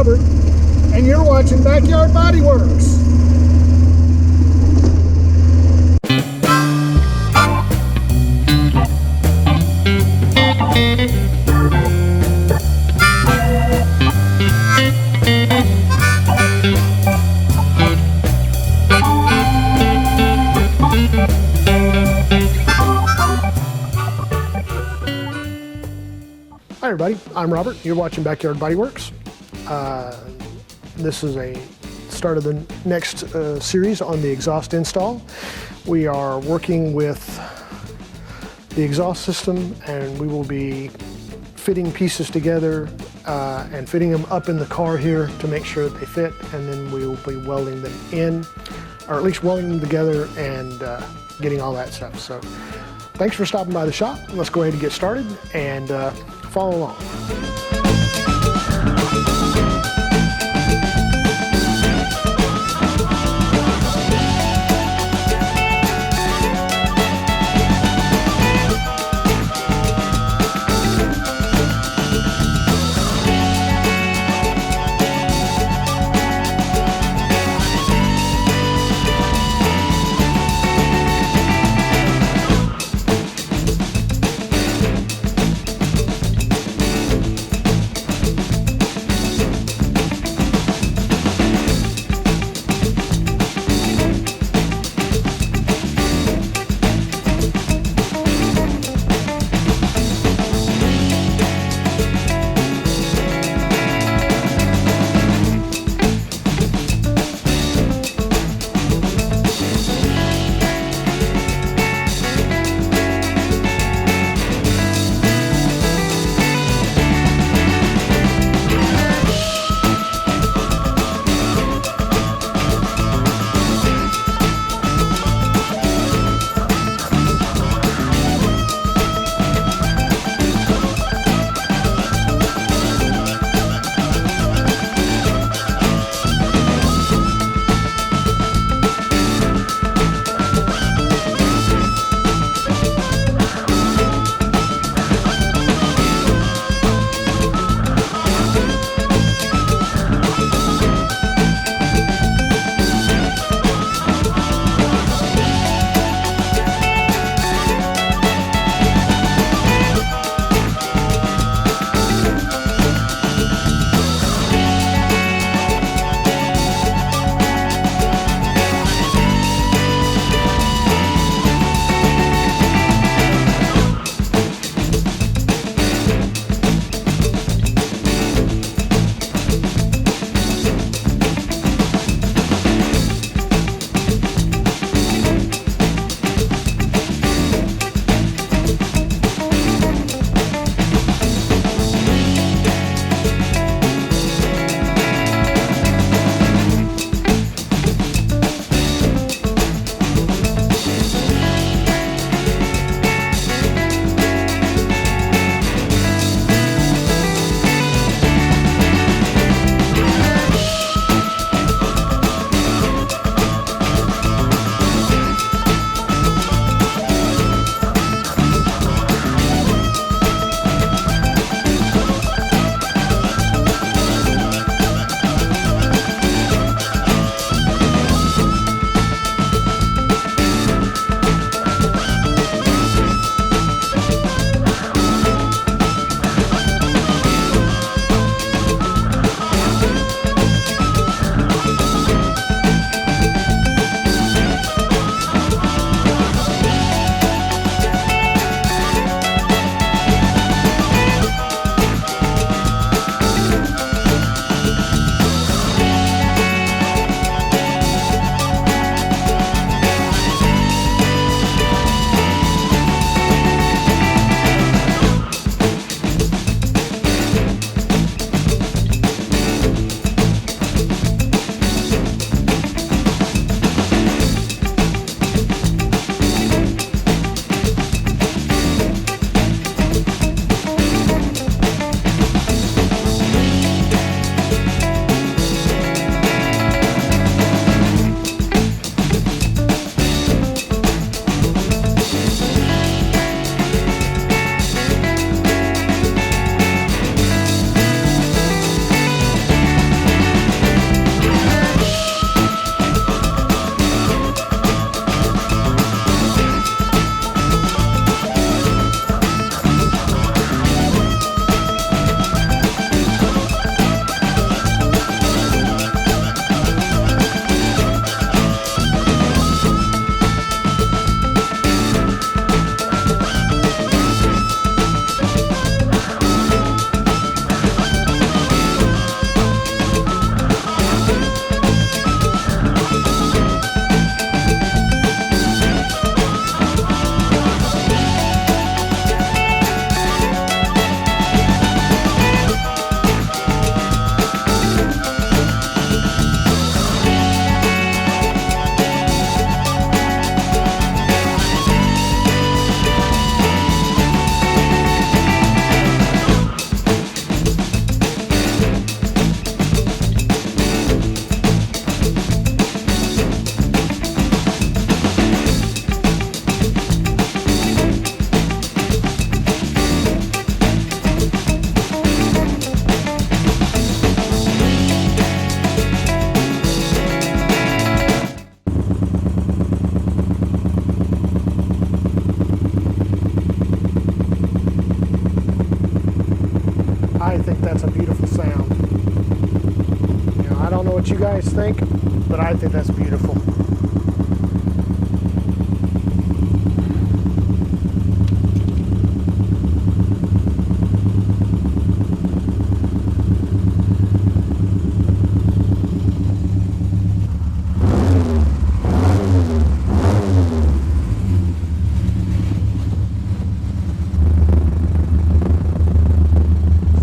Robert, and you're watching Backyard Bodyworks. Hi everybody, I'm Robert. You're watching Backyard Bodyworks. This is a start of the next series on the exhaust install. We are working with the exhaust system, and we will be fitting pieces together and fitting them up in the car here to make sure that they fit, and then we will be welding them in, or at least welding them together and getting all that stuff. So thanks for stopping by the shop. Let's go ahead and get started and follow along. that's a beautiful sound. You know, I don't know what you guys think, but I think that's beautiful.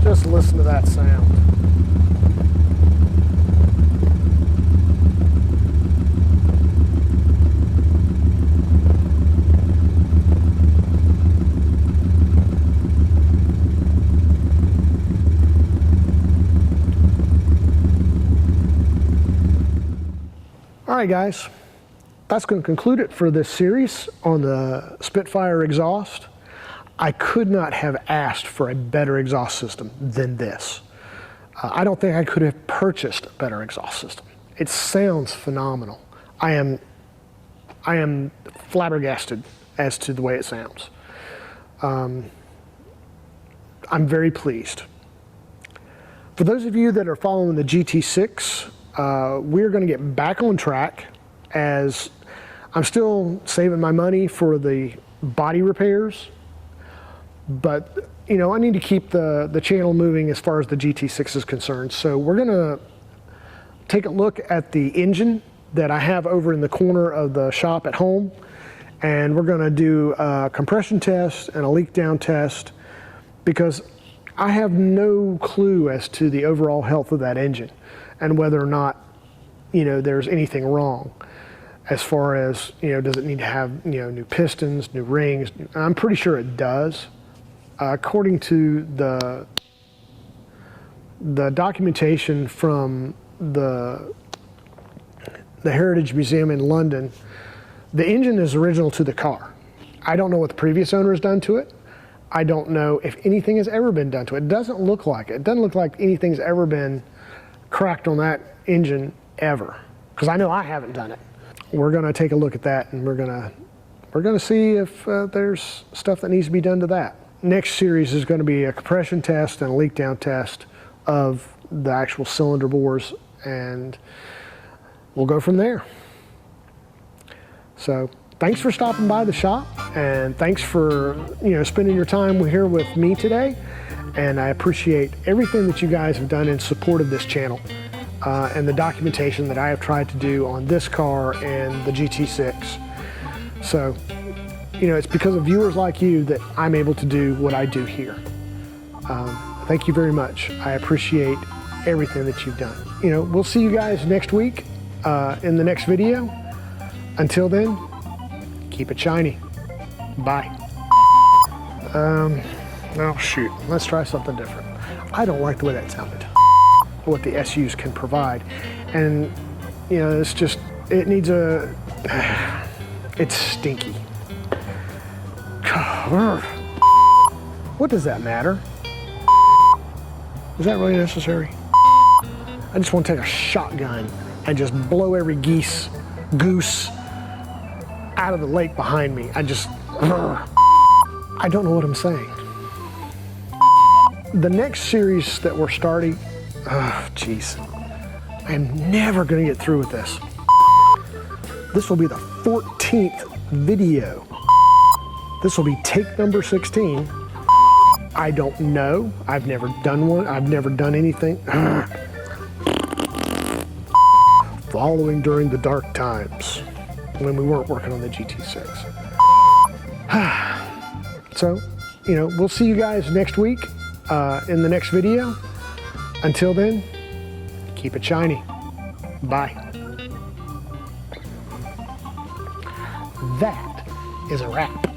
Just listen to that sound. All right, guys, that's going to conclude it for this series on the Spitfire exhaust. I could not have asked for a better exhaust system than this. I don't think I could have purchased a better exhaust system. It sounds phenomenal. I am flabbergasted as to the way it sounds. I'm very pleased. For those of you that are following the GT6, we're going to get back on track, as I'm still saving my money for the body repairs. But, you know, I need to keep the channel moving as far as the GT6 is concerned. So we're going to take a look at the engine that I have over in the corner of the shop at home. And we're going to do a compression test and a leak down test, because I have no clue as to the overall health of that engine and whether or not, you know, there's anything wrong. As far as, you know, does it need to have, you know, new pistons, new rings? I'm pretty sure it does. According to the documentation from the Heritage Museum in London, the engine is original to the car. I don't know what the previous owner has done to it. I don't know if anything has ever been done to it. It doesn't look like it. It doesn't look like anything's ever been cracked on that engine ever, because I know I haven't done it. We're going to take a look at that, and we're going to see if there's stuff that needs to be done to that. Next series is going to be a compression test and a leak down test of the actual cylinder bores, and we'll go from there. So thanks for stopping by the shop, and thanks for, you know, spending your time here with me today. And I appreciate everything that you guys have done in support of this channel, and the documentation that I have tried to do on this car and the GT6. So, you know, it's because of viewers like you that I'm able to do what I do here. Thank you very much. I appreciate everything that you've done. You know, we'll see you guys next week in the next video. Until then, keep it shiny. Bye. Oh shoot, let's try something different. I don't like the way that sounded. What the SUs can provide. And, you know, it's just, it needs a, it's stinky. What does that matter? Is that really necessary? I just want to take a shotgun and just blow every goose out of the lake behind me. I don't know what I'm saying. The next series that we're starting, jeez, I'm never gonna get through with this. This will be the 14th video. This will be take number 16. I don't know. I've never done one. I've never done anything. Following during the dark times when we weren't working on the GT6. So, you know, we'll see you guys next week in the next video. Until then, keep it shiny. Bye. That is a wrap.